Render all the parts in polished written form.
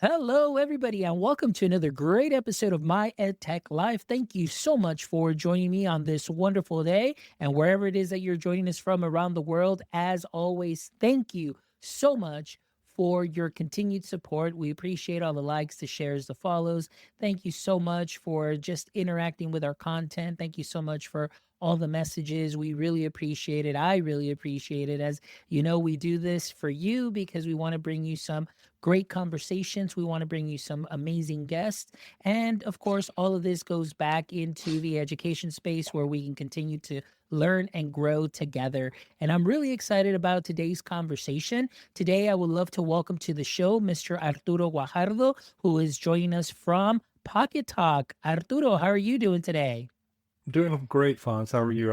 Hello, everybody, and welcome to another great episode of My EdTech Live. Thank you so much for joining me on this wonderful day. And wherever it is that you're joining us from around the world, as always, thank you so much for your continued support. We appreciate all the likes, the shares, the follows. Thank you so much for just interacting with our content. Thank you so much for all the messages. We really appreciate it. I really appreciate it. As you know, we do this for you because we want to bring you some great conversations. We want to bring you some amazing guests. And of course, all of this goes back into the education space where we can continue to learn and grow together. And I'm really excited about today's conversation. Today, I would love to welcome to the show Mr. Arturo Guajardo, who is joining us from Pocketalk. Arturo, how are you doing today? Doing great, Fonz. How are you?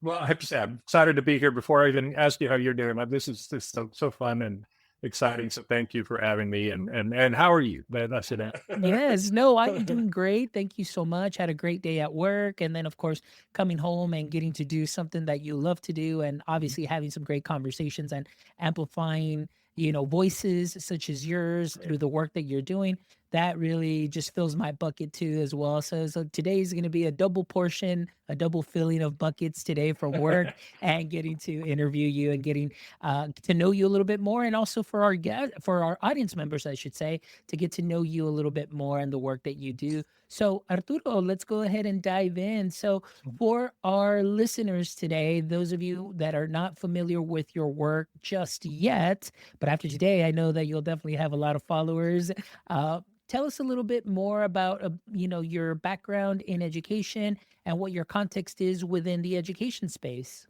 Well, I have to say, I'm excited to be here. Before I even ask you how you're doing, this is so fun and exciting. So thank you for having me. And how are you? That's it. Yes, no, I'm doing great. Thank you so much. Had a great day at work. And then, of course, coming home and getting to do something that you love to do. And obviously, having some great conversations and amplifying, voices such as yours through the work that you're doing. That really just fills my bucket too, as well. So today is going to be a double portion, a double filling of buckets today for work and getting to interview you and getting to know you a little bit more. And also for for our audience members, I should say, to get to know you a little bit more and the work that you do. So, Arturo, let's go ahead and dive in. So, for our listeners today, those of you that are not familiar with your work just yet, but after today, I know that you'll definitely have a lot of followers. Tell us a little bit more about, your background in education and what your context is within the education space.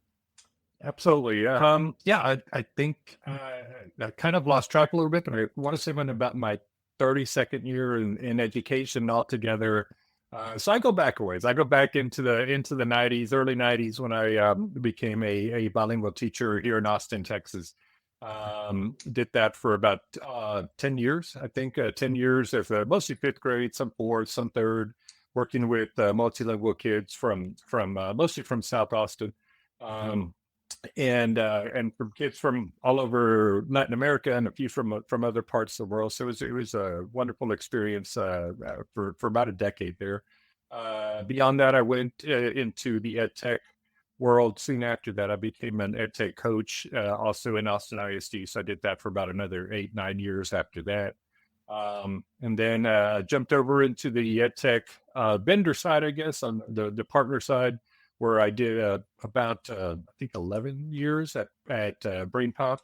Absolutely. Yeah, I think I kind of lost track a little bit, but I want to say I'm about my 32nd year in education altogether. So I go back a ways. I go back into the 90s, early 90s, when I became a bilingual teacher here in Austin, Texas. Did that for about 10 years, I think. 10 years of mostly fifth grade, some fourth, some third, working with multilingual kids from mostly from South Austin. Um, and from kids from all over Latin America and a few from other parts of the world. So it was a wonderful experience for about a decade there. Beyond that, I went into the EdTech world. Soon after that, I became an EdTech coach, also in Austin ISD. So I did that for about another 8-9 years after that. And then jumped over into the EdTech vendor side, I guess, on the partner side, where I did about I think 11 years at Brain Pop,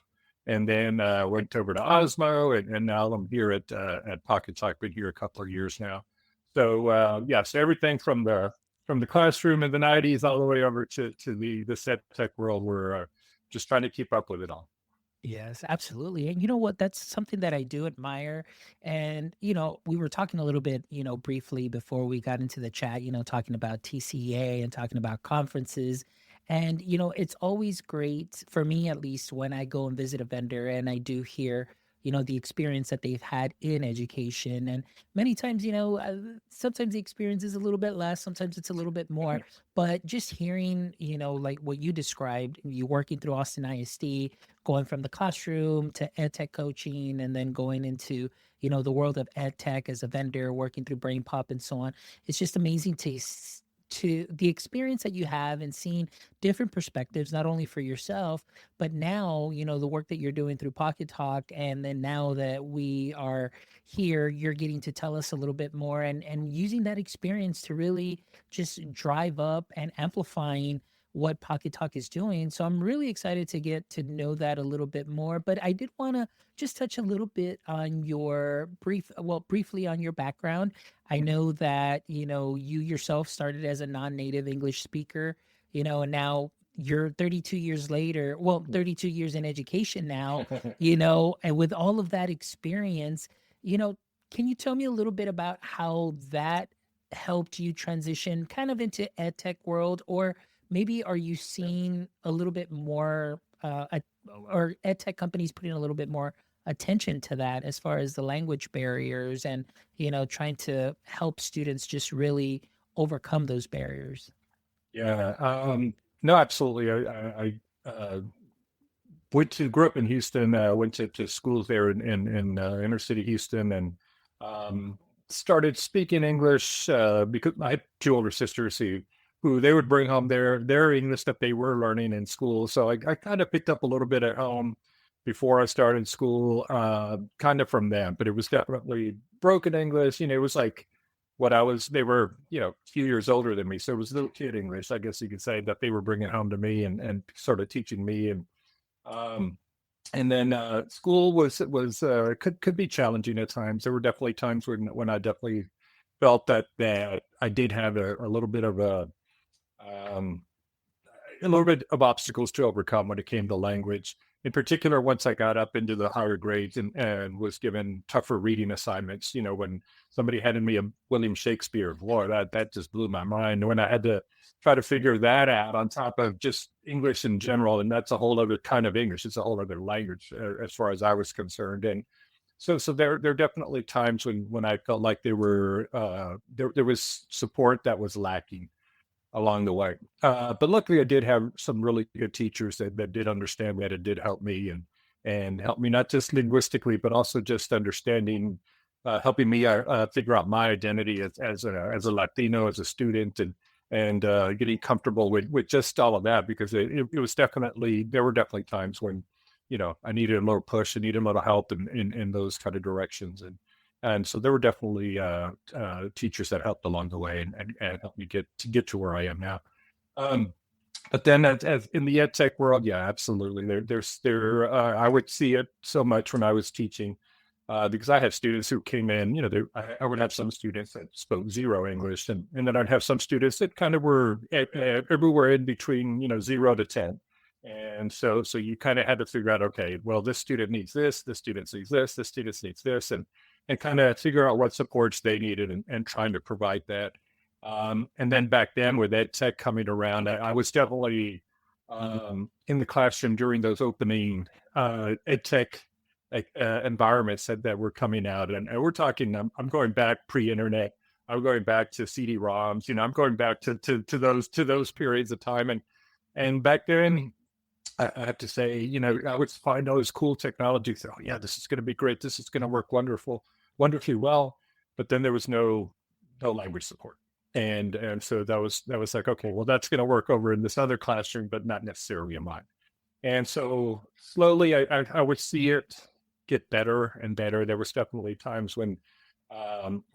and then went over to Osmo, and now I'm here at Pocket Talk. Been here a couple of years now. So yeah, so everything from the classroom in the 90s all the way over to the set tech world. We're just trying to keep up with it all. Yes, absolutely. And you know what? That's something that I do admire. And, we were talking a little bit, briefly before we got into the chat, talking about TCA and talking about conferences. And, it's always great for me, at least, when I go and visit a vendor and I do hear, the experience that they've had in education. And many times, sometimes the experience is a little bit less, sometimes it's a little bit more. But just hearing, like what you described, you working through Austin ISD, going from the classroom to EdTech coaching, and then going into, the world of EdTech as a vendor, working through Brain Pop and so on. It's just amazing to the experience that you have and seeing different perspectives, not only for yourself, but now, the work that you're doing through Pocket Talk. And then now that we are here, you're getting to tell us a little bit more and using that experience to really just drive up and amplifying what Pocket Talk is doing. So I'm really excited to get to know that a little bit more. But I did want to just touch a little bit on your briefly on your background. I know that, you yourself started as a non-native English speaker, and now you're 32 years later, 32 years in education now, and with all of that experience, you know, can you tell me a little bit about how that helped you transition kind of into ed tech world, or maybe are you seeing a little bit more or ed tech companies putting a little bit more attention to that as far as the language barriers and trying to help students just really overcome those barriers? Yeah. No, absolutely. I grew up in Houston, went to schools there in inner city Houston, and um, started speaking English because I had two older sisters who they would bring home their English that they were learning in school. So I kind of picked up a little bit at home before I started school, kind of from them. But it was definitely broken English. It was like what I was. They were a few years older than me, so it was little kid English, I guess you could say, that they were bringing home to me and sort of teaching me. Um, and then school was could be challenging at times. There were definitely times when I definitely felt that I did have a little bit of um, a little bit of obstacles to overcome when it came to language. In particular, once I got up into the higher grades and was given tougher reading assignments, when somebody handed me a William Shakespeare, boy, that just blew my mind. When I had to try to figure that out on top of just English in general, and that's a whole other kind of English. It's a whole other language as far as I was concerned. And so there are definitely times when I felt like there was support that was lacking along the way. But luckily, I did have some really good teachers that did understand that and did help me and help me not just linguistically, but also just understanding, helping me figure out my identity as a Latino, as a student, and getting comfortable with just all of that, because it was definitely, there were definitely times when I needed a little push, I needed a little help in those kind of directions. And so there were definitely teachers that helped along the way and helped me get to where I am now. Um, but then, as in the ed tech world, yeah, absolutely. I would see it so much when I was teaching, because I have students who came in. I would have some students that spoke zero English, and then I'd have some students that kind of were everywhere in between, 0 to 10. And so you kind of had to figure out, okay, well, this student needs this student needs this student needs this, and kind of figure out what supports they needed, and trying to provide that. And then back then, with ed tech coming around, I was definitely in the classroom during those opening ed tech environments that were coming out. And we're talking, I'm going back pre-internet. I'm going back to CD-ROMs. I'm going back to those periods of time. And back then, I have to say, I would find all this cool technology. So, oh, yeah, this is going to be great. This is going to work wonderfully well. But then there was no language support, and so that was like, okay, well, that's going to work over in this other classroom, but not necessarily in mine. And so slowly, I would see it get better and better. There was definitely times when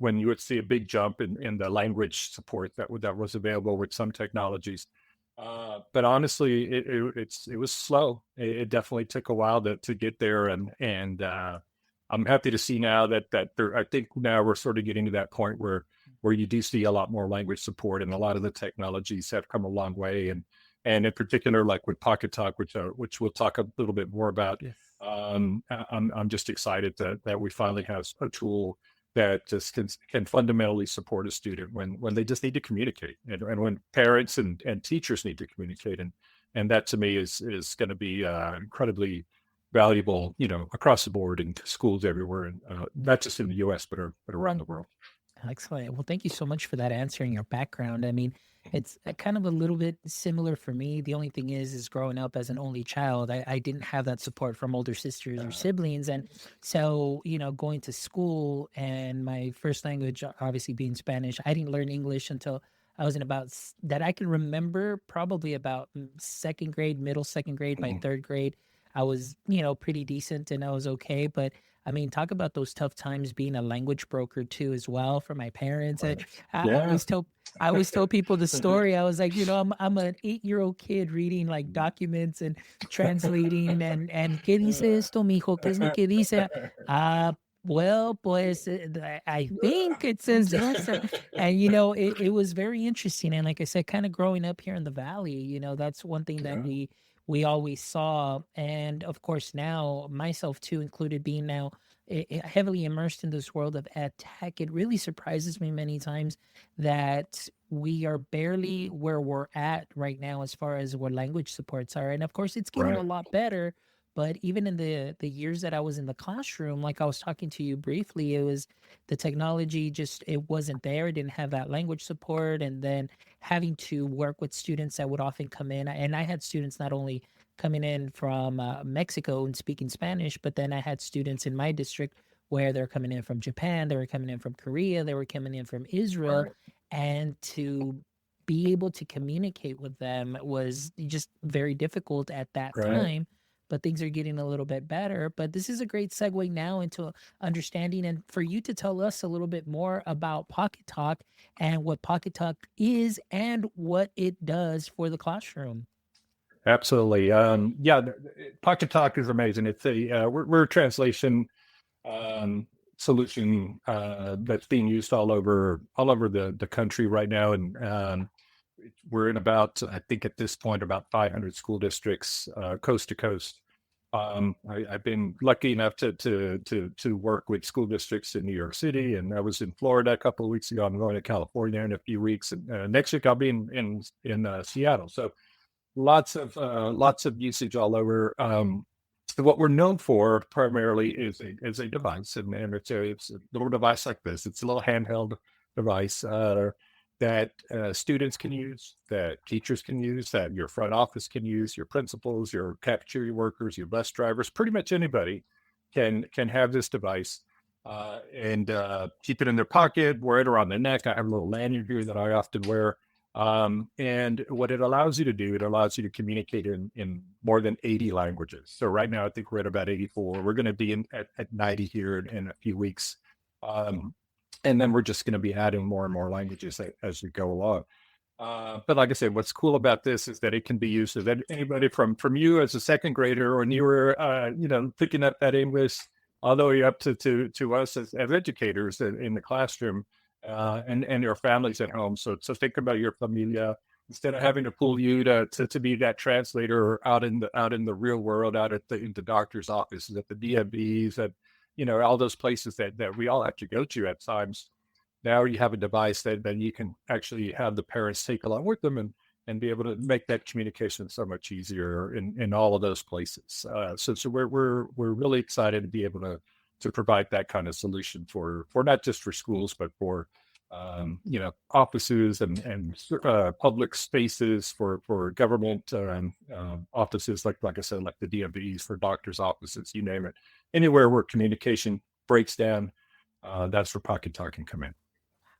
you would see a big jump in the language support that was available with some technologies. But honestly, it was slow. It definitely took a while to get there, and I'm happy to see now that I think now we're sort of getting to that point where you do see a lot more language support, and a lot of the technologies have come a long way, and in particular, like with Pocketalk, which we'll talk a little bit more about. Yes. I'm just excited that we finally have a tool that just can fundamentally support a student when they just need to communicate, and when parents and teachers need to communicate. And that to me is going to be incredibly valuable, across the board in schools everywhere, and not just in the US, but around the world. Excellent. Well, thank you so much for that answer and your background. I mean, it's kind of a little bit similar for me. The only thing is growing up as an only child, I didn't have that support from older sisters or siblings. And so, going to school and my first language, obviously being Spanish, I didn't learn English until I was in about that I can remember probably about second grade, middle second grade, by Mhm. third grade. I was, pretty decent and I was okay. But I mean, talk about those tough times being a language broker too, as well, for my parents. I, Right. I Yeah. always tell I always tell people the story. I was like, I'm an 8-year-old kid reading like documents and translating and ¿qué dice esto, mijo? ¿Qué es lo que dice? Uh, well, pues, I think it says this. And it was very interesting. And like I said, kind of growing up here in the valley, that's one thing that Yeah. we always saw. And of course, now myself too included, being now heavily immersed in this world of ed tech, it really surprises me many times that we are barely where we're at right now as far as what language supports are. And of course, it's getting a Right. lot better. But even in the years that I was in the classroom, like I was talking to you briefly, it was the technology just it wasn't there. It didn't have that language support, and then having to work with students that would often come in. And I had students not only coming in from Mexico and speaking Spanish, but then I had students in my district where they're coming in from Japan, they were coming in from Korea, they were coming in from Israel, Right. and to be able to communicate with them was just very difficult at that Right. time. But things are getting a little bit better. But this is a great segue now into understanding and for you to tell us a little bit more about Pocket Talk and what Pocket Talk is and what it does for the classroom. Absolutely. Yeah, Pocketalk is amazing. It's we're a translation um, solution that's being used all over the country right now, and we're in about, I think at this point, about 500 school districts, coast to coast. I've been lucky enough to work with school districts in New York City, and I was in Florida a couple of weeks ago. I'm going to California in a few weeks, and next week I'll be in Seattle. So lots of usage all over. What we're known for primarily is a device, and it's a little device like this. It's a little handheld device that students can use, that teachers can use, that your front office can use, your principals, your cafeteria workers, your bus drivers, pretty much anybody can have this device and keep it in their pocket, wear it around their neck. I have a little lanyard here that I often wear. And what it allows you to do, it allows you to communicate in more than 80 languages. So right now, I think we're at about 84. We're going to be at 90 here in a few weeks. Um, and then we're just going to be adding more and more languages as we go along. But like I said, what's cool about this is that it can be used with anybody from you as a second grader, or newer, picking up that English, all the way up to us as educators in the classroom, and your families at home. So think about your familia instead of having to pull you to be that translator out in the real world, out in the doctor's offices, at the DMVs, at all those places that we all have to go to at times. Now you have a device that you can actually have the parents take along with them, and be able to make that communication so much easier in all of those places. So we're really excited to be able to provide that kind of solution for not just for schools, but for offices and public spaces, for government offices, like I said, like the DMVs, for doctors' offices, you name it. Anywhere where communication breaks down, that's where Pocket Talk can come in.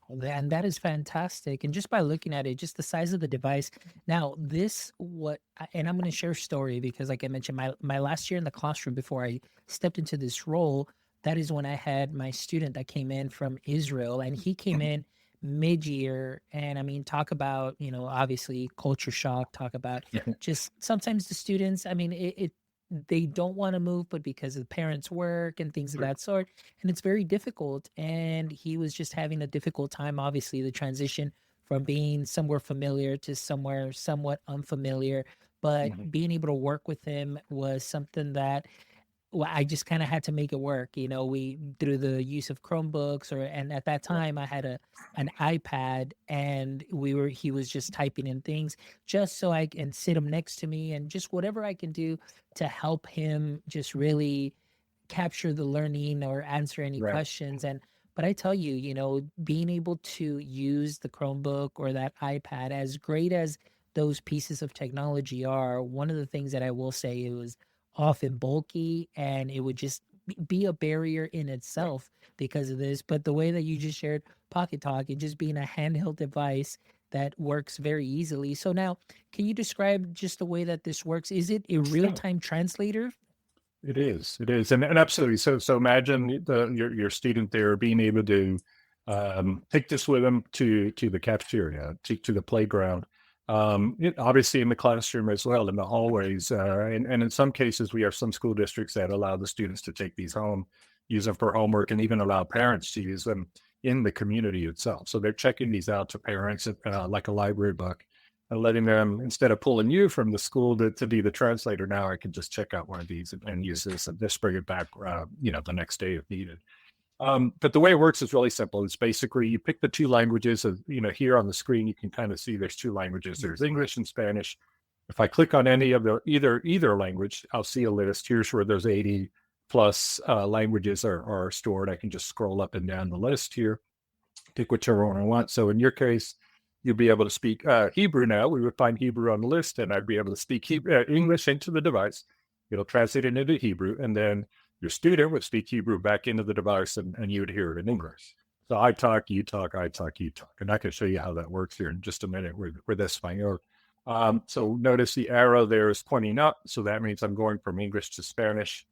And that is fantastic. And just by looking at it, just the size of the device. Now, and I'm going to share a story because, like I mentioned, my last year in the classroom before I stepped into this role, that is when I had my student that came in from Israel, and he came in mid-year. And I mean, talk about, obviously culture shock, talk about just sometimes the students, I mean, they don't want to move, but because of the parents' work and things of that sort, and it's very difficult. And he was just having a difficult time, obviously, the transition from being somewhere familiar to somewhere somewhat unfamiliar. But Mhm. being able to work with him was something that well, I just kind of had to make it work. We through the use of Chromebooks and at that Right. time I had an iPad and he was just typing in things just so I can sit him next to me and just whatever I can do to help him just really capture the learning or answer any Right. questions. And but I tell you, being able to use the Chromebook or that iPad, as great as those pieces of technology are, one of the things that I will say, it was often bulky and it would just be a barrier in itself because of this. But the way that you just shared Pocket Talk and just being a handheld device that works very easily. So now, can you describe just the way that this works? Is it a Yeah. real-time translator? It is. It is, and absolutely. So imagine your student there being able to take this with them to the cafeteria, to the playground, obviously in the classroom as well, in the hallways, and in some cases we have some school districts that allow the students to take these home, use them for homework, and even allow parents to use them in the community itself. So they're checking these out to parents, like a library book, and letting them, instead of pulling you from the school to be the translator, now I can just check out one of these and use this and just bring it back, the next day if needed. But the way it works is really simple. It's basically you pick the two languages. Here on the screen, you can kind of see there's two languages. There's English and Spanish. If I click on any of the either language, I'll see a list. Here's where those 80 plus languages are stored. I can just scroll up and down the list here, pick whichever one I want. So in your case, you'll be able to speak Hebrew now. We would find Hebrew on the list, and I'd be able to speak English into the device. It'll translate it into Hebrew, and then your student would speak Hebrew back into the device, and you would hear it in English. So I talk, you talk, I talk, you talk. And I can show you how that works here in just a minute with Espanol. So notice the arrow there is pointing up. So that means I'm going from English to Spanish.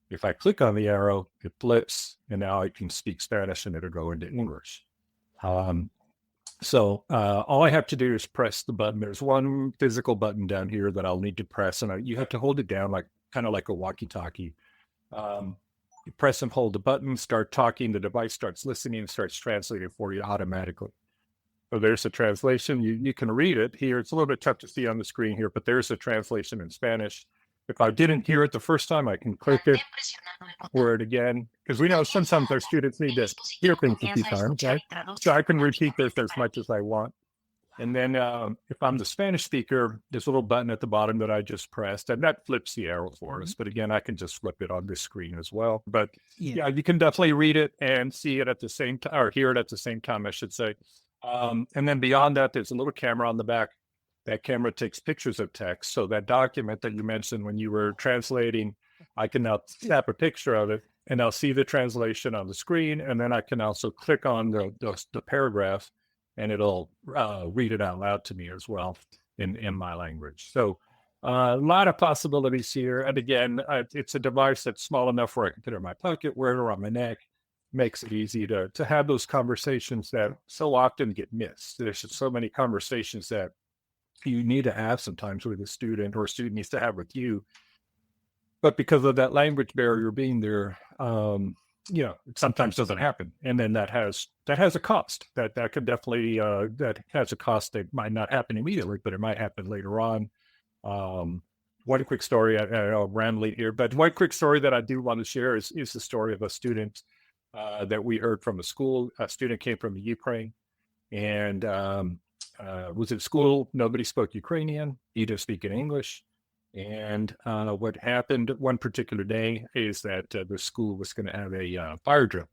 If I click on the arrow, it flips, and now I can speak Spanish and it'll go into English. So all I have to do is press the button. There's one physical button down here that I'll need to press, and you have to hold it down kind of like a walkie-talkie. You press and hold the button, start talking, the device starts listening and starts translating for you automatically. So there's a translation. You can read it here. It's a little bit tough to see on the screen here, but there's a translation in Spanish. If I didn't hear it the first time, I can click it, hear it again, because we know sometimes our students need to hear things a few times, right? So I can repeat this as much as I want. And then if I'm the Spanish speaker, there's a little button at the bottom that I just pressed, and that flips the arrow for us. But again, I can just flip it on this screen as well. But yeah, you can definitely read it and see it at the same time, or hear it at the same time, I should say. And then beyond that, there's a little camera on the back. That camera takes pictures of text. So that document that you mentioned when you were translating, I can now snap a picture of it, and I'll see the translation on the screen. And then I can also click on the paragraph, and it'll read it out loud to me as well in my language. So a lot of possibilities here. And again, it's a device that's small enough where I can put it in my pocket, wear it around my neck. Makes it easy to have those conversations that so often get missed. There's just so many conversations that you need to have sometimes with a student, or a student needs to have with you. But because of that language barrier being there, it sometimes doesn't happen. And then that has a cost. That could definitely that has a cost that might not happen immediately, but it might happen later on. One quick story, I ran late here, but one quick story that I do want to share is the story of a student that we heard from a school. A student came from Ukraine and was at school. Nobody spoke Ukrainian. He just speak in English. And what happened one particular day is that the school was going to have a fire drill.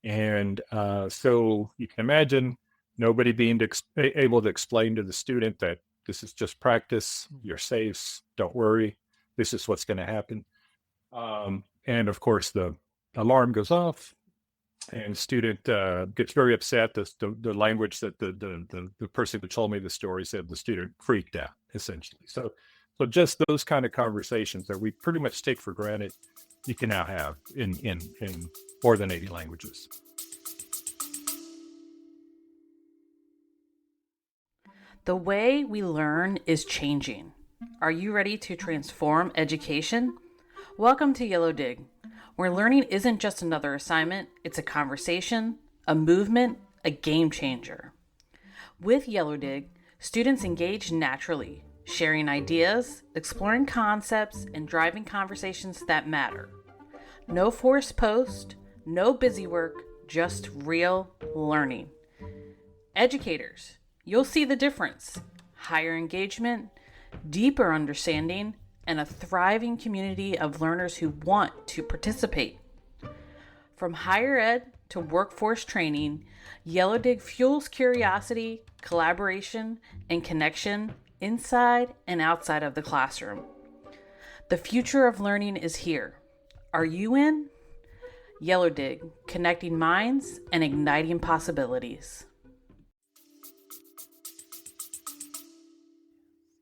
And so you can imagine nobody being able to explain to the student that this is just practice. You're safe. Don't worry. This is what's going to happen. And of course, the alarm goes off, and student gets very upset. The language that the person who told me the story said the student freaked out, essentially. So just those kind of conversations that we pretty much take for granted, you can now have in more than 80 languages. The way we learn is changing. Are you ready to transform education? Welcome to Yellow Dig, where learning isn't just another assignment, it's a conversation, a movement, a game changer. With Yellow Dig, students engage naturally, sharing ideas, exploring concepts, and driving conversations that matter. No forced post, no busy work, just real learning. Educators, you'll see the difference. Higher engagement, deeper understanding, and a thriving community of learners who want to participate. From higher ed to workforce training, Yellow Dig fuels curiosity, collaboration, and connection inside and outside of the classroom. The future of learning is here. Are you in? Yellow Dig, connecting minds and igniting possibilities.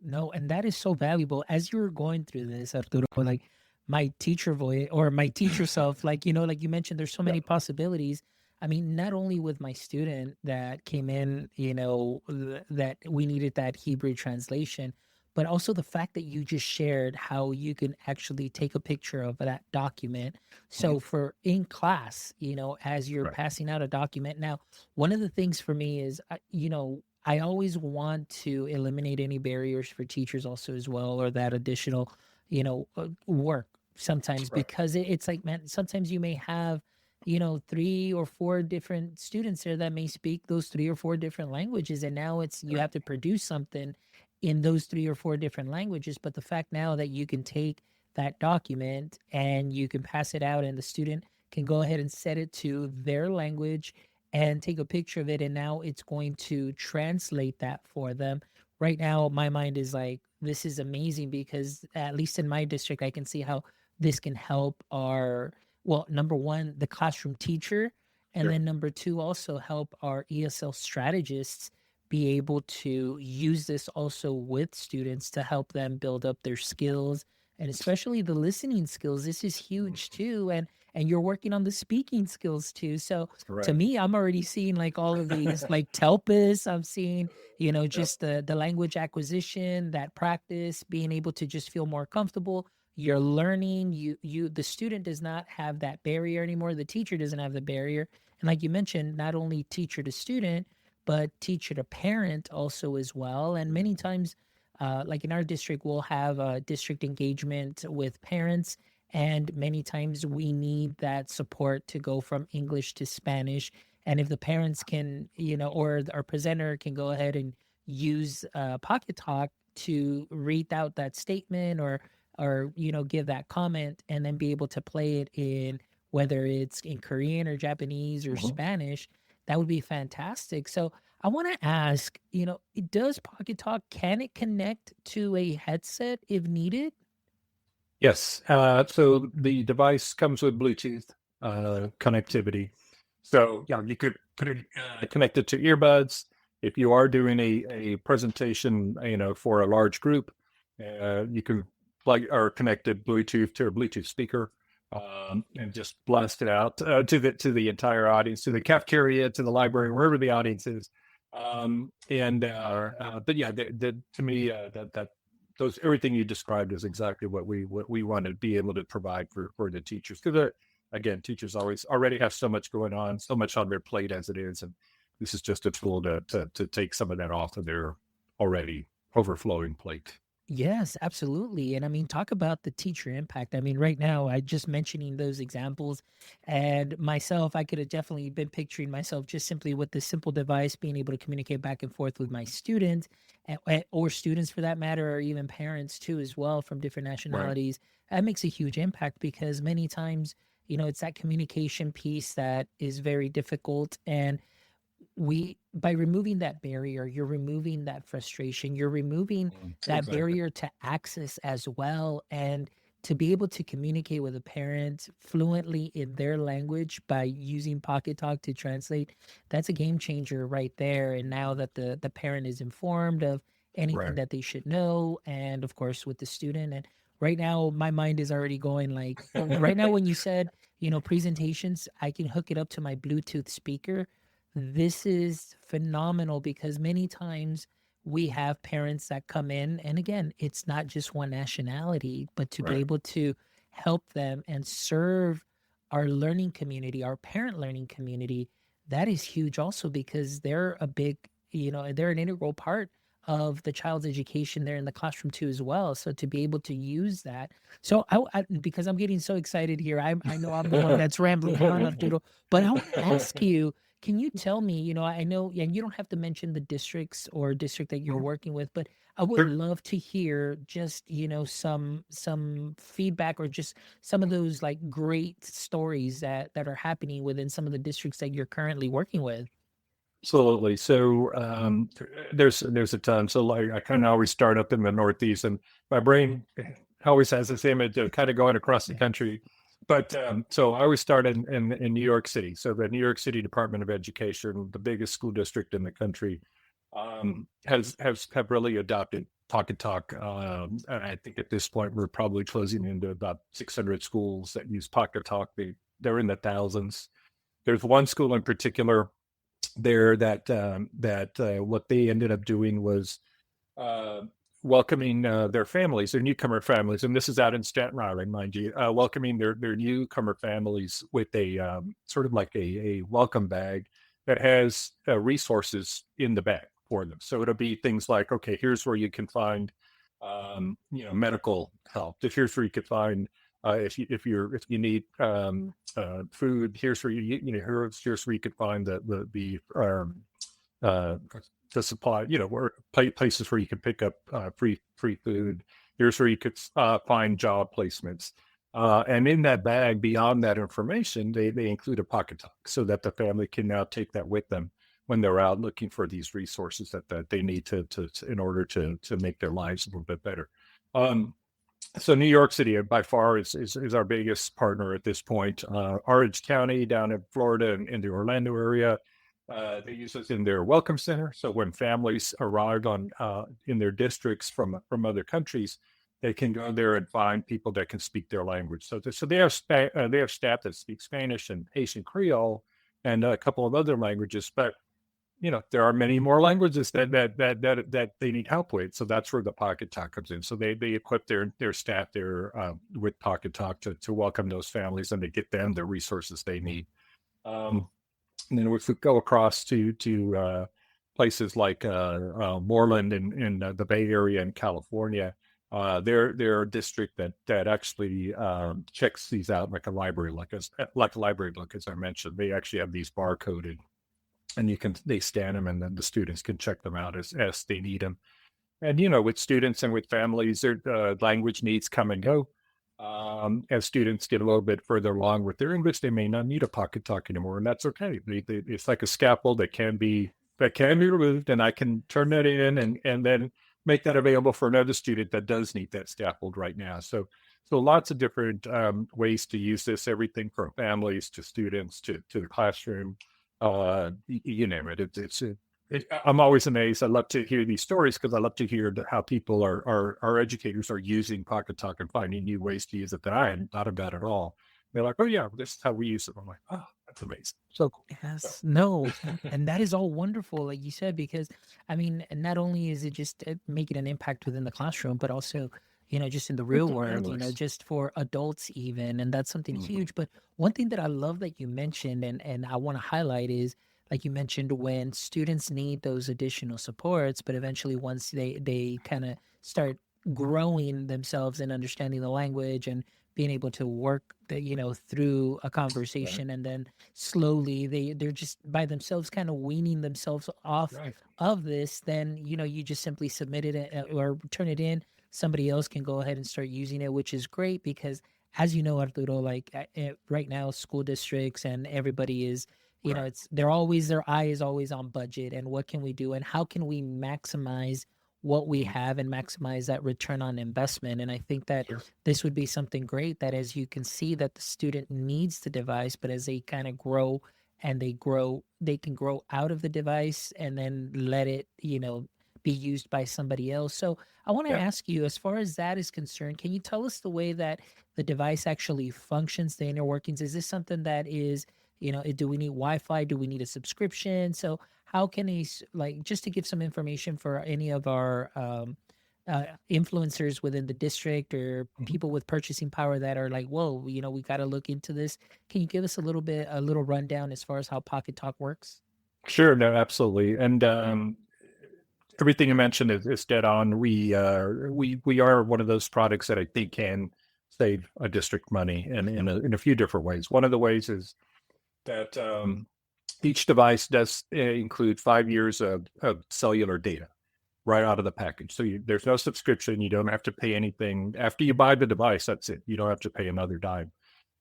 No, and that is so valuable. As you were going through this, Arturo, like my teacher voice or my teacher self, like you mentioned, there's so many possibilities. I mean, not only with my student that came in, that we needed that Hebrew translation, but also the fact that you just shared how you can actually take a picture of that document. So for in class, as you're passing out a document. Now, one of the things for me is, I always want to eliminate any barriers for teachers also as well, or that additional, work sometimes, because it's like, man, sometimes you may have, 3 or 4 different students there that may speak those 3 or 4 different languages. And now you have to produce something. in those 3 or 4 different languages. But the fact now that you can take that document and you can pass it out, and the student can go ahead and set it to their language and take a picture of it, and now it's going to translate that for them. Right now, my mind is like, this is amazing, because at least in my district, I can see how this can help our, well, number one, the classroom teacher, and Sure. then number two, also help our ESL strategists be able to use this also with students to help them build up their skills, and especially the listening skills. This is huge too. And you're working on the speaking skills too. So to Right. me, I'm already seeing like all of these like telpus. I'm seeing, Yep. just the language acquisition, that practice, being able to just feel more comfortable. You're learning, the student does not have that barrier anymore. The teacher doesn't have the barrier. And like you mentioned, not only teacher to student, but teacher to parent also as well. And many times, like in our district, we'll have a district engagement with parents, and many times we need that support to go from English to Spanish. And if the parents can, or our presenter can go ahead and use Pocket Talk to read out that statement, or give that comment, and then be able to play it in, whether it's in Korean or Japanese or Mhm. Spanish, that would be fantastic. So I want to ask, does Pocket Talk, can it connect to a headset if needed? Yes. So the device comes with Bluetooth connectivity. So yeah, you could put it connect it to earbuds. If you are doing a presentation, for a large group, you can plug or connect it Bluetooth to a Bluetooth speaker, and just blast it out to the entire audience, to the cafeteria, to the library, wherever the audience is. But yeah, to me, that those everything you described is exactly what we want to be able to provide for the teachers, because again, teachers already have so much going on, so much on their plate as it is, and this is just a tool to take some of that off of their already overflowing plate. Yes, absolutely. And I mean, talk about the teacher impact. I mean, right now, I just mentioning those examples, and myself, I could have definitely been picturing myself just simply with this simple device, being able to communicate back and forth with my students, or students for that matter, or even parents too, as well, from different Right. nationalities. That makes a huge impact, because many times, it's that communication piece that is very difficult. And we by removing that barrier, you're removing that frustration, you're removing that Exactly. barrier to access as well, and to be able to communicate with a parent fluently in their language by using Pocket Talk to translate. That's a game changer right there. And now that the parent is informed of anything Right. that they should know, and of course with the student. And right now my mind is already going like, right now when you said, presentations, I can hook it up to my Bluetooth speaker. This is phenomenal, because many times we have parents that come in, and again, it's not just one nationality, but to be Right. able to help them and serve our learning community, our parent learning community, that is huge also, because they're a big, they're an integral part of the child's education there in the classroom too as well. So to be able to use that. So because I'm getting so excited here, I know I'm the one that's rambling on, Arturo, but I want to ask you, can you tell me, I know, and you don't have to mention the districts or district that you're Mhm. working with, but I would Sure. love to hear just, some feedback, or just some of those like great stories that are happening within some of the districts that you're currently working with. Absolutely. So there's a ton. So like I kind of always start up in the Northeast, and my brain always has this image of kind of going across the country. But so I always start in New York City. So the New York City Department of Education, the biggest school district in the country, have really adopted Pocket Talk. And I think at this point we're probably closing into about 600 schools that use Pocket Talk. They're in the thousands. There's one school in particular there that what they ended up doing was uh, welcoming their families, their newcomer families, and this is out in Staten Island, mind you, welcoming their newcomer families with a sort of like a welcome bag that has resources in the bag for them. So it'll be things like, okay, here's where you can find medical help. Here's where you could find if you need food. Here's where here's where you could find the uh, to supply, where places where you can pick up free food. Here's where you could find job placements. And in that bag, beyond that information, they include a Pocketalk so that the family can now take that with them when they're out looking for these resources that they need to in order to make their lives a little bit better. So New York City by far is our biggest partner at this point. Orange County down in Florida and in the Orlando area, they use us in their welcome center. So when families arrive in their districts from other countries, they can go there and find people that can speak their language. So they have staff that speak Spanish and Haitian Creole and a couple of other languages, but there are many more languages that they need help with. So that's where the Pocketalk comes in. So they equip their staff there with Pocketalk to welcome those families and to get them the resources they need. And then if we go across to places like Moreland in the Bay Area in California, they're a district that actually checks these out like a library, like a library book, as I mentioned. They actually have these barcoded, and they scan them, and then the students can check them out as they need them. And with students and with families, their language needs come and go. As students get a little bit further along with their English, they may not need a Pocketalk anymore, and that's okay. It's like a scaffold that can be removed, and I can turn that in and then make that available for another student that does need that scaffold right now. So lots of different ways to use this, everything from families to students to the classroom. You name it. I'm always amazed. I love to hear these stories because I love to hear how people our educators are using Pocketalk and finding new ways to use it that I hadn't thought about at all. They're like, oh yeah, this is how we use it. I'm like, oh, that's amazing. So cool. Yes, no, and that is all wonderful, like you said, because I mean, not only is it just making an impact within the classroom, but also, just in the real world, just for adults even, and that's something huge. But one thing that I love that you mentioned, and I want to highlight is, like you mentioned, when students need those additional supports, but eventually once they kind of start growing themselves and understanding the language and being able to work through a conversation, and then slowly they're just by themselves kind of weaning themselves off of this, then you just simply submit it or turn it in. Somebody else can go ahead and start using it, which is great because, as you know, Arturo, like right now, school districts and everybody is, their eye is always on budget and what can we do and how can we maximize what we have and maximize that return on investment. And I think that this would be something great, that as you can see that the student needs the device, but as they kind of grow and they can grow out of the device and then let it, be used by somebody else. So I want to ask you, as far as that is concerned, can you tell us the way that the device actually functions, the inner workings? Is this something that is, do we need Wi-Fi? Do we need a subscription? So how can just to give some information for any of our influencers within the district or people with purchasing power that are like, whoa, we got to look into this. Can you give us a little rundown as far as how Pocketalk works? Sure, no, absolutely. And everything you mentioned is dead on. We are one of those products that I think can save a district money in a few different ways. One of the ways is that each device does include 5 years of cellular data right out of the package. So there's no subscription. You don't have to pay anything. After you buy the device, that's it. You don't have to pay another dime.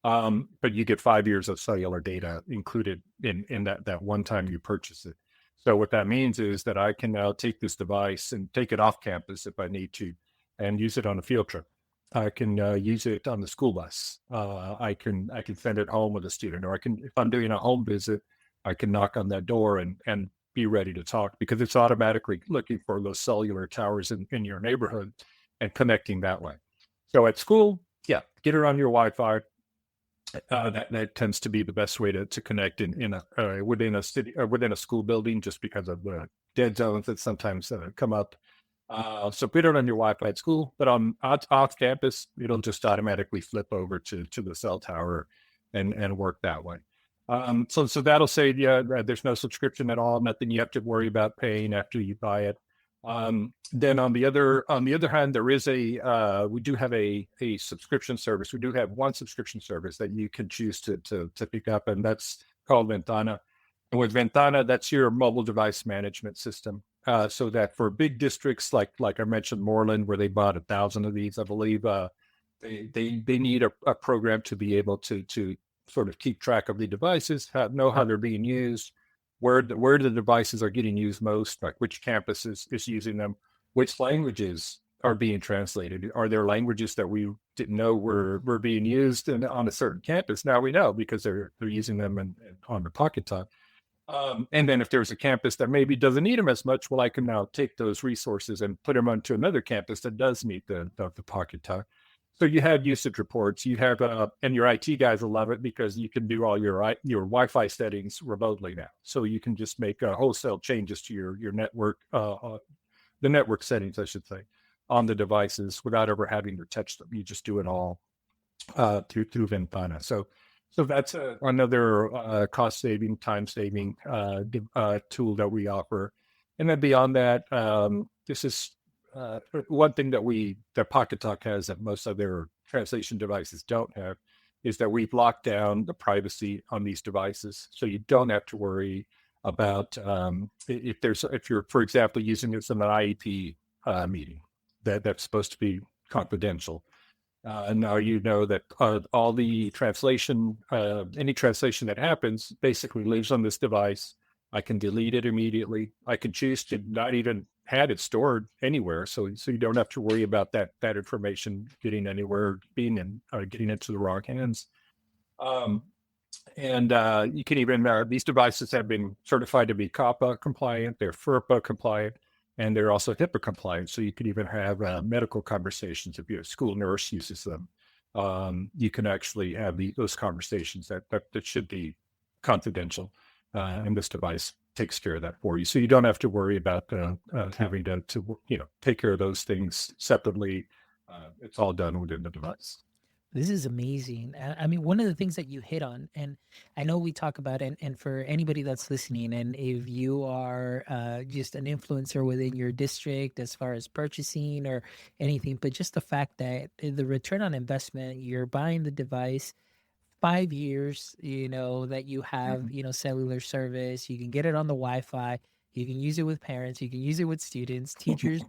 But you get 5 years of cellular data included in that one time you purchase it. So what that means is that I can now take this device and take it off campus if I need to and use it on a field trip. I can use it on the school bus. I can send it home with a student, or if I'm doing a home visit, I can knock on that door and be ready to talk because it's automatically looking for those cellular towers in your neighborhood and connecting that way. So at school, get it on your Wi-Fi. That tends to be the best way to connect within a city or within a school building, just because of the dead zones that sometimes come up. So put it on your Wi-Fi at school, but off campus, it'll just automatically flip over to the cell tower and work that way. So that'll say, there's no subscription at all, nothing you have to worry about paying after you buy it. Then on the other hand, there is we do have a subscription service. We do have one subscription service that you can choose to pick up, and that's called Ventana. And with Ventana, that's your mobile device management system. so that for big districts like I mentioned, Moreland, where they bought 1,000 of these, I believe, they need a program to be able to sort of keep track of the devices, know how they're being used, where the devices are getting used most, like which campus is using them, which languages are being translated. Are there languages that we didn't know were being used on a certain campus? Now we know because they're using them on the Pocketalk. And then if there's a campus that maybe doesn't need them as much, well, I can now take those resources and put them onto another campus that does need the Pocketalk. So you have usage reports. You have, and your IT guys will love it because you can do all your Wi-Fi settings remotely now. So you can just make wholesale changes to your network, the network settings, I should say, on the devices without ever having to touch them. You just do it all through Ventana. So that's another cost saving, time saving tool that we offer. And then beyond that, this is one thing that Pocketalk has that most other translation devices don't have, is that we've locked down the privacy on these devices, so you don't have to worry about if you're, for example, using this in an IEP meeting that's supposed to be confidential. And now you know that all the translation, any translation that happens, basically lives on this device. I can delete it immediately. I can choose to not even have it stored anywhere, so you don't have to worry about that information getting anywhere, getting into the wrong hands. And you can even these devices have been certified to be COPPA compliant. They're FERPA compliant. And they're also HIPAA compliant, so you could even have medical conversations. If your school nurse uses them, you can actually have those conversations that should be confidential, and this device takes care of that for you. So you don't have to worry about having to take care of those things separately. It's all done within the device. This is amazing. I mean, one of the things that you hit on, and I know we talk about, and for anybody that's listening, and if you are just an influencer within your district as far as purchasing or anything, but just the fact that the return on investment, you're buying the device, 5 years, that you have, cellular service, you can get it on the Wi-Fi, you can use it with parents, you can use it with students, teacher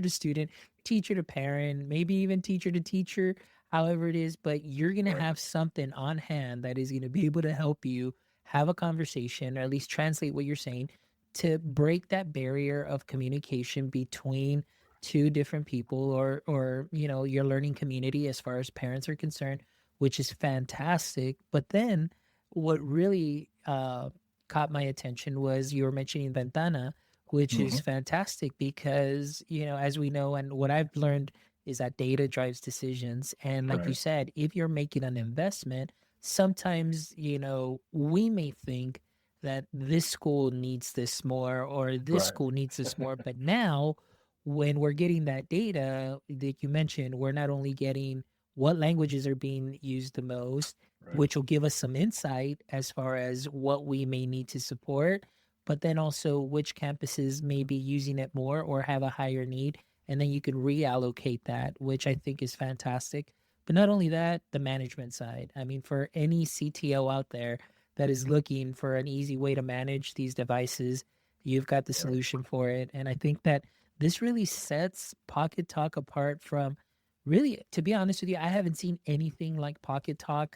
to student, teacher to parent, maybe even teacher to teacher, however it is, but you're going to have something on hand that is going to be able to help you have a conversation, or at least translate what you're saying, to break that barrier of communication between two different people, or your learning community as far as parents are concerned, which is fantastic. But then what really caught my attention was you were mentioning Ventana, which is fantastic because, as we know, and what I've learned is that data drives decisions. And like you said, if you're making an investment, sometimes, we may think that this school needs this more, or this school needs this more. But now, when we're getting that data that you mentioned, we're not only getting what languages are being used the most, which will give us some insight as far as what we may need to support, but then also which campuses may be using it more or have a higher need. And then you can reallocate that, which I think is fantastic. But not only that, the management side. I mean, for any CTO out there that is looking for an easy way to manage these devices, you've got the solution for it. And I think that this really sets Pocketalk apart from, really, to be honest with you, I haven't seen anything like Pocketalk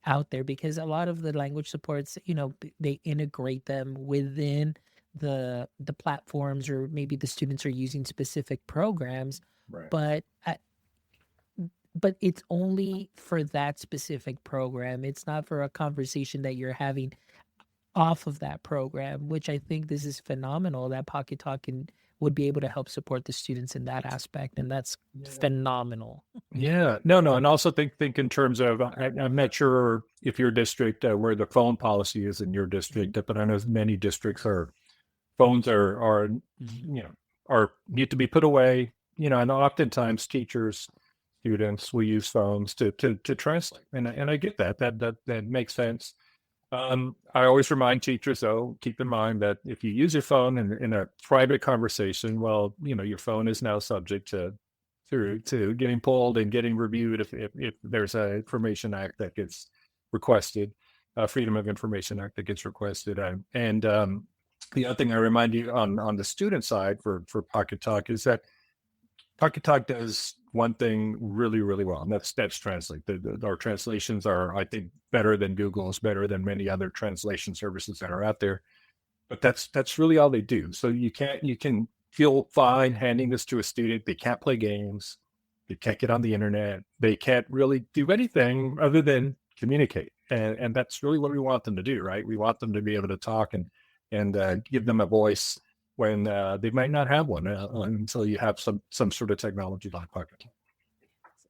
out there, because a lot of the language supports, they integrate them within the platforms, or maybe the students are using specific programs, but but it's only for that specific program. It's not for a conversation that you're having off of that program, which I think this is phenomenal that Pocketalk would be able to help support the students in that aspect, and that's phenomenal. Yeah, no, and also think in terms of, I'm not sure if your district where the phone policy is in your district, but I know many districts phones are need to be put away, and oftentimes teachers, students will use phones to translate, and I get that makes sense. I always remind teachers, though, keep in mind that if you use your phone in a private conversation, well, your phone is now subject to getting pulled and getting reviewed if there's a Information Act that gets requested, Freedom of Information Act that gets requested, and The other thing I remind you on the student side for Pocketalk is that Pocketalk does one thing really, really well, and that's translate. Our translations are, I think, better than Google's, better than many other translation services that are out there. But that's really all they do. So you can feel fine handing this to a student. They can't play games. They can't get on the internet. They can't really do anything other than communicate. And that's really what we want them to do, right? We want them to be able to talk and give them a voice when they might not have one until you have some sort of technology like Pocket.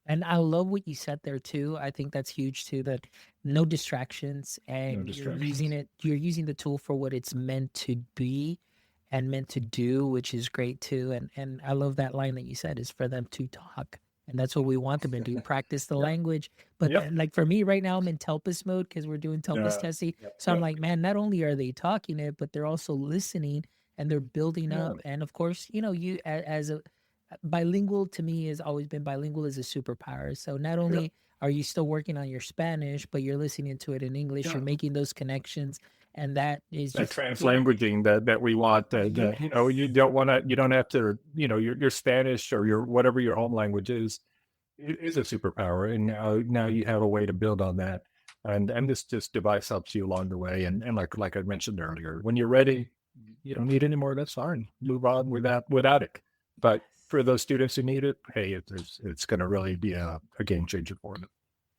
And I love what you said there too. I think that's huge too, that no distractions, No and distractions. you're using the tool for what it's meant to be and meant to do, which is great too. And I love that line that you said, is for them to talk. And that's what we want them to do, practice the Yep. language. But Yep. like for me right now, I'm in Telpus mode because we're doing Telpus testing. Yep. So I'm Yep. like, man, not only are they talking it, but they're also listening and they're building Yeah. up. And of course, you as a bilingual, to me, has always been bilingual is a superpower. So not Yep. only are you still working on your Spanish, but you're listening to it in English, Yeah. you're making those connections. And that is That just translanguaging that we want, that you don't have to, your Spanish or your whatever your home language is a superpower, and now you have a way to build on that, and this device helps you along the way, and like I mentioned earlier, when you're ready, you don't need any more. That's fine. Move on without it. But for those students who need it, hey, it's going to really be a game changer for them.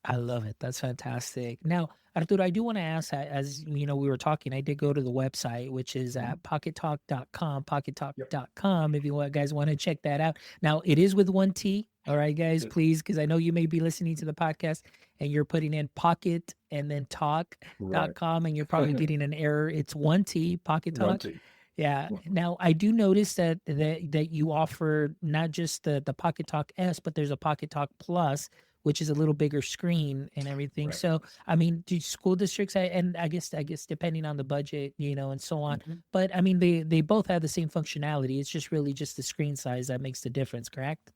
I love it. That's fantastic. Now, Arturo, I do want to ask, as we were talking, I did go to the website, which is at pockettalk.com, Yep. pockettalk.com, if you guys want to check that out. Now, it is with one T. All right, guys, Yes. please, because I know you may be listening to the podcast and you're putting in pocket and then Right. talk.com and you're probably getting an error. It's one T, Pocket One Talk. T. Yeah. Mhm. Now I do notice that you offer not just the Pocket Talk S, but there's a Pocket Talk Plus, which is a little bigger screen and everything. Right. So I mean, do school districts, and I guess depending on the budget, and so on. Mhm. But I mean, they both have the same functionality. It's just really just the screen size that makes the difference, correct?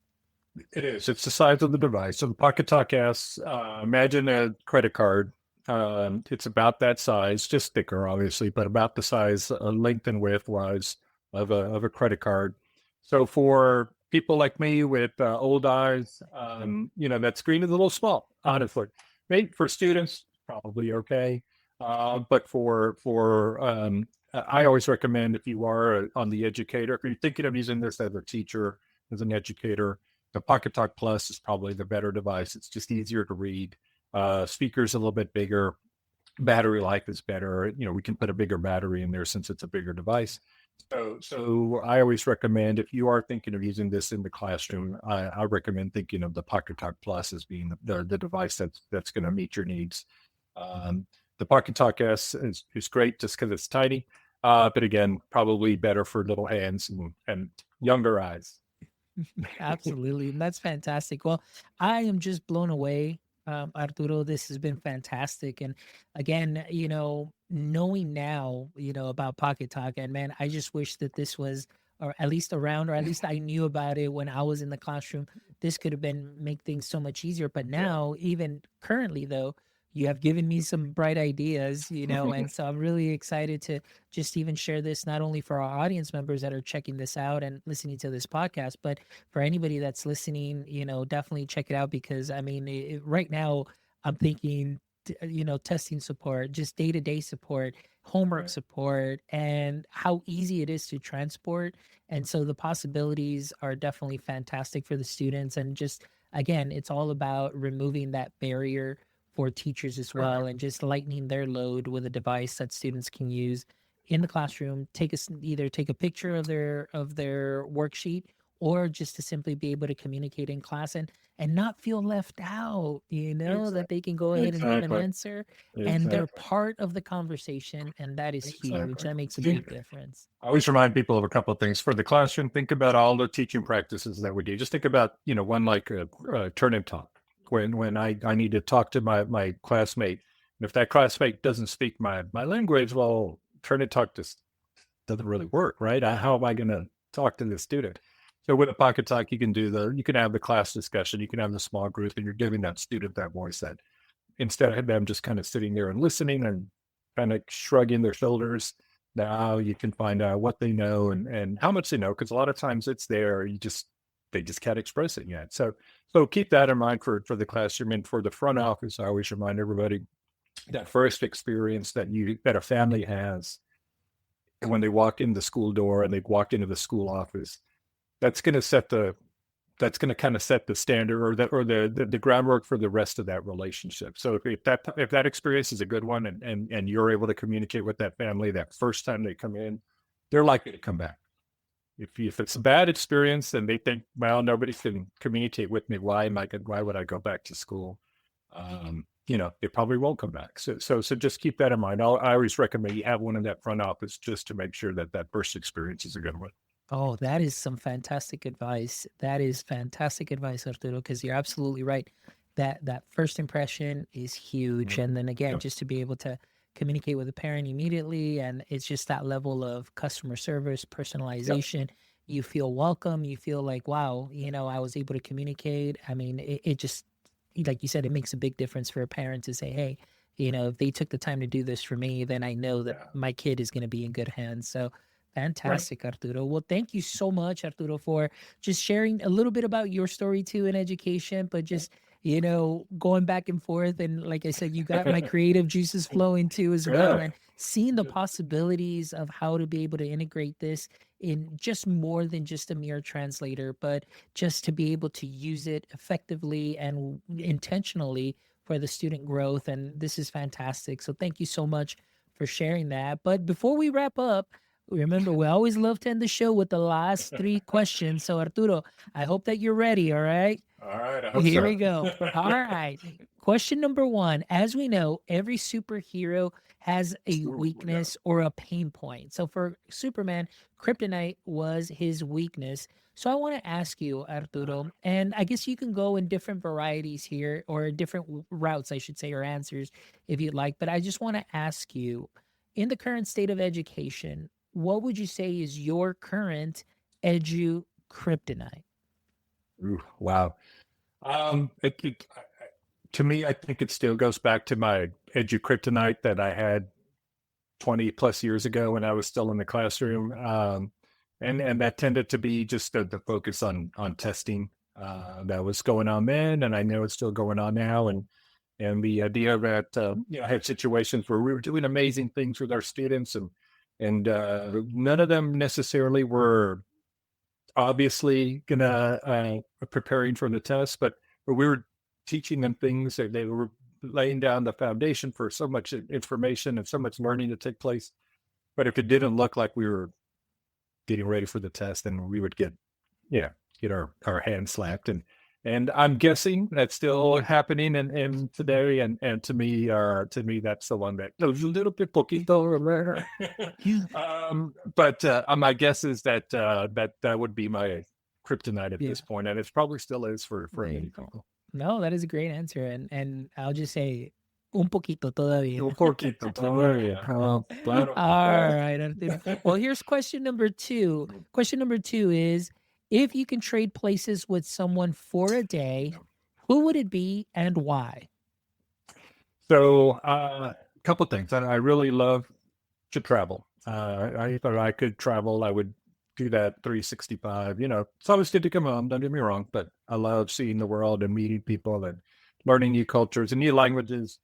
It is. It's the size of the device. So the Pocket Talk S, imagine a credit card. It's about that size, just thicker, obviously, but about the size, length and width wise of a credit card. So for people like me with old eyes, that screen is a little small, honestly. Maybe for students, probably okay. But I always recommend, if you are on the educator, if you're thinking of using this as a teacher, as an educator, the Pocket Talk Plus is probably the better device. It's just easier to read. Speaker's a little bit bigger. Battery life is better. We can put a bigger battery in there since it's a bigger device. So I always recommend, if you are thinking of using this in the classroom, I recommend thinking of the Pocket Talk Plus as being the device that's going to meet your needs. The Pocket Talk S is great just because it's tiny, but again, probably better for little hands and younger eyes. Absolutely. And that's fantastic. Well, I am just blown away, Arturo. This has been fantastic. And again, knowing now, about Pocket Talk, and man, I just wish that this was, or at least around, or at least I knew about it when I was in the classroom. This could have make things so much easier. But now, even currently, though, you have given me some bright ideas, and so I'm really excited to just even share this, not only for our audience members that are checking this out and listening to this podcast, but for anybody that's listening, definitely check it out, because I mean, right now I'm thinking, testing support, just day-to-day support, homework Right. support, and how easy it is to transport. And so the possibilities are definitely fantastic for the students. And just, again, it's all about removing that barrier for teachers as well, and just lightening their load with a device that students can use in the classroom. Either take a picture of their worksheet, or just to simply be able to communicate in class and not feel left out, that they can go ahead and give an Exactly. answer and they're Exactly. part of the conversation, and that is huge. Exactly. That makes a big difference. I always remind people of a couple of things for the classroom. Think about all the teaching practices that we do. Just think about, one like a turn and talk. When I need to talk to my classmate, and if that classmate doesn't speak my language, well, turn and talk just doesn't really work, right? How am I going to talk to the student? So with a Pocket Talk, you can have the class discussion, you can have the small group, and you're giving that student that voice, that instead of them just kind of sitting there and listening and kind of shrugging their shoulders, Now you can find out what they know and how much they know, because a lot of times it's there. They just can't express it yet. So keep that in mind for the classroom. And for the front office, I always remind everybody that first experience that a family has when they walk in the school door and they walk into the school office, that's going to kind of set the standard or the groundwork for the rest of that relationship. So if that experience is a good one and you're able to communicate with that family that first time they come in, they're likely to come back. If it's a bad experience and they think, well, nobody can communicate with me, why would I go back to school? They probably won't come back. So just keep that in mind. I always recommend you have one in that front office just to make sure that first experience is a good one. Oh, that is some fantastic advice. That is fantastic advice, Arturo, because you're absolutely right. That first impression is huge. Mhm. And then again, Yep. just to be able to communicate with a parent immediately, and it's just that level of customer service, personalization. You feel welcome. You feel like, wow, I was able to communicate. I mean, it just, like you said, it makes a big difference for a parent to say, hey, if they took the time to do this for me, then I know that Yeah. my kid is going to be in good hands. So Right. fantastic, Arturo. Well, thank you so much, Arturo, for just sharing a little bit about your story too in education, but just, going back and forth. And like I said, you got my creative juices flowing too as well. Yeah. And seeing the possibilities of how to be able to integrate this in just more than just a mere translator, but just to be able to use it effectively and intentionally for the student growth. And this is fantastic. So thank you so much for sharing that. But before we wrap up, remember, we always love to end the show with the last 3 questions. So, Arturo, I hope that you're ready. All right. All right. I hope Here so. we go. All right. Question number 1. As we know, every superhero has a Ooh, weakness or a pain point. So for Superman, kryptonite was his weakness. So I want to ask you, Arturo, and I guess you can go in different varieties here or different routes, I should say, or answers if you'd like. But I just want to ask you, in the current state of education, what would you say is your current edu kryptonite? Ooh, wow. To me, I think it still goes back to my kryptonite that I had 20 plus years ago when I was still in the classroom. And that tended to be just the focus on testing that was going on then. And I know it's still going on now. And the idea that, I had situations where we were doing amazing things with our students and none of them necessarily were obviously gonna preparing for the test, but we were teaching them things that they were laying down the foundation for so much information and so much learning to take place. But if it didn't look like we were getting ready for the test, then we would get our hands slapped. And I'm guessing that's still happening in today. And to me, that's the one that goes a little bit poquito there. But my guess is that that would be my kryptonite at Yeah. this point, and it probably still is for There many you go. people. No, that is a great answer. And I'll just say un poquito todavía. Un poquito todavía. Claro. All right, Arturo. Well, here's question number 2. Question number 2 is, if you can trade places with someone for a day, who would it be and why? So, a couple of things. I really love to travel. If I could travel, I would do that 365. It's always good to come home, don't get me wrong, but I love seeing the world and meeting people and learning new cultures and new languages.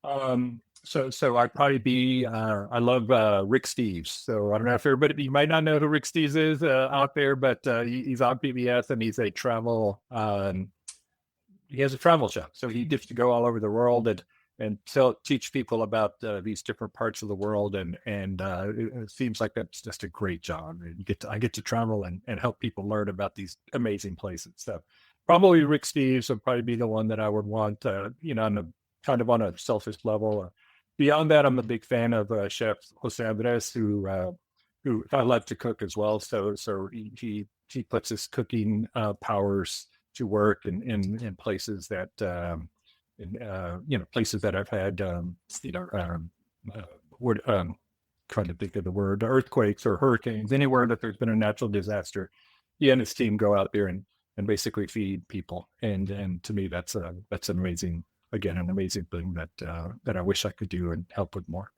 So I'd probably be, I love Rick Steves. So I don't know if everybody, you might not know who Rick Steves is out there, but he's on PBS and he's he has a travel show. So he gets to go all over the world and teach people about these different parts of the world. And it seems like that's just a great job. I get to travel and help people learn about these amazing places. So probably Rick Steves would probably be the one that I would want, kind of on a selfish level. Beyond that, I'm a big fan of Chef Jose Andres, who I love to cook as well. So he puts his cooking powers to work in places that places that I've had word trying to think of the word, earthquakes or hurricanes, anywhere that there's been a natural disaster. He and his team go out there and basically feed people. And to me, that's an amazing, again, an amazing thing that I wish I could do and help with more.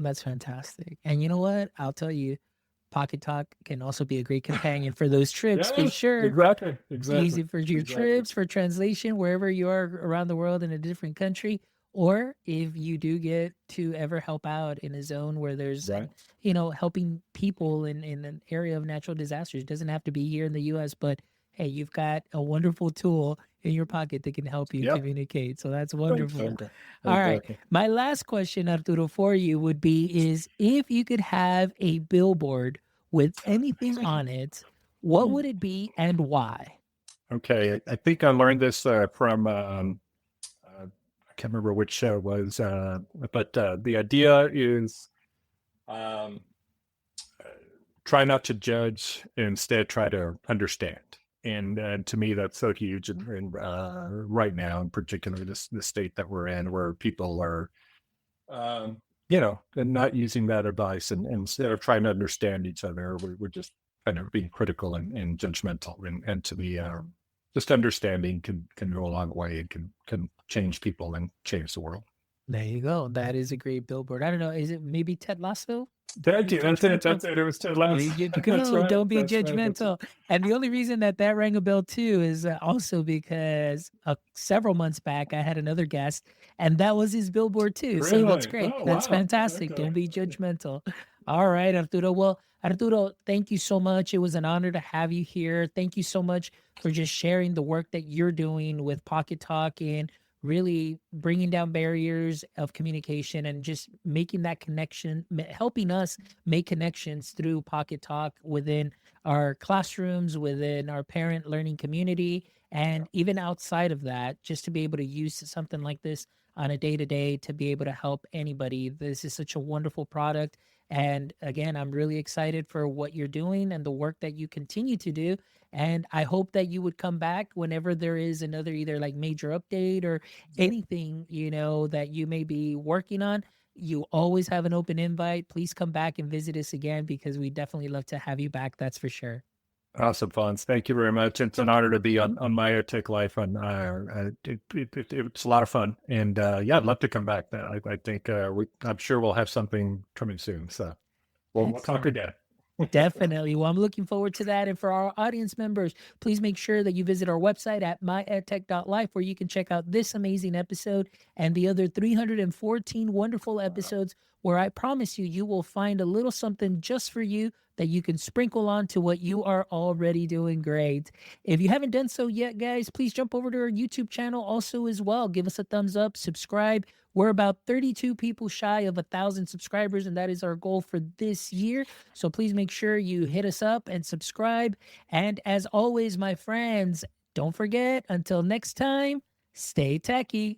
That's fantastic. And you know what? I'll tell you, Pocketalk can also be a great companion for those trips for Yeah, sure. exactly, Easy for your exactly. trips, for translation, wherever you are around the world in a different country. Or if you do get to ever help out in a zone where there's, Right. helping people in an area of natural disasters. It doesn't have to be here in the US, but hey, you've got a wonderful tool in your pocket that can help you Yep. communicate. So that's wonderful. Exactly. All right. Exactly. My last question, Arturo, for you would be is if you could have a billboard with anything on it, what would it be and why? Okay, I think I learned this from I can't remember which show it was, but the idea is um, try not to judge, instead try to understand. And to me, that's so huge. And right now, in particular, the state that we're in, where people are, and not using that advice, and instead of trying to understand each other, we're just kind of being critical and judgmental. And to me, just understanding can go a long way. It can change people and change the world. There you go. That is a great billboard. I don't know. Is it maybe Ted Lasso? Thank you. That's it. That's it. It was Ted There Lasso. you That's go. right. Don't be That's right. That's judgmental. And the only reason that rang a bell too is also because several months back I had another guest, and that was his billboard too. So that's Really? great. Oh, That's wow. fantastic. Okay. Don't be judgmental. All right, Arturo. Well, Arturo, thank you so much. It was an honor to have you here. Thank you so much for just sharing the work that you're doing with Pocketalk and really bringing down barriers of communication and just making that connection, helping us make connections through Pocketalk within our classrooms, within our parent learning community, and even outside of that, just to be able to use something like this on a day to day to be able to help anybody. This is such a wonderful product. And again, I'm really excited for what you're doing and the work that you continue to do. And I hope that you would come back whenever there is another either like major update or anything, that you may be working on. You always have an open invite. Please come back and visit us again because we definitely love to have you back. That's for sure. Awesome, Fonz. Thank you very much. It's an honor to be on my EdTech Life. And it's a lot of fun. And yeah, I'd love to come back. I think I'm sure we'll have something coming soon. So we'll talk again. Definitely. Well, I'm looking forward to that. And for our audience members, please make sure that you visit our website at myedtech.life, where you can check out this amazing episode and the other 314 wonderful episodes where I promise you, you will find a little something just for you that you can sprinkle on to what you are already doing great. If you haven't done so yet, guys, please jump over to our YouTube channel also as well. Give us a thumbs up, subscribe. We're about 32 people shy of 1,000 subscribers, and that is our goal for this year. So please make sure you hit us up and subscribe. And as always, my friends, don't forget, until next time, stay techie.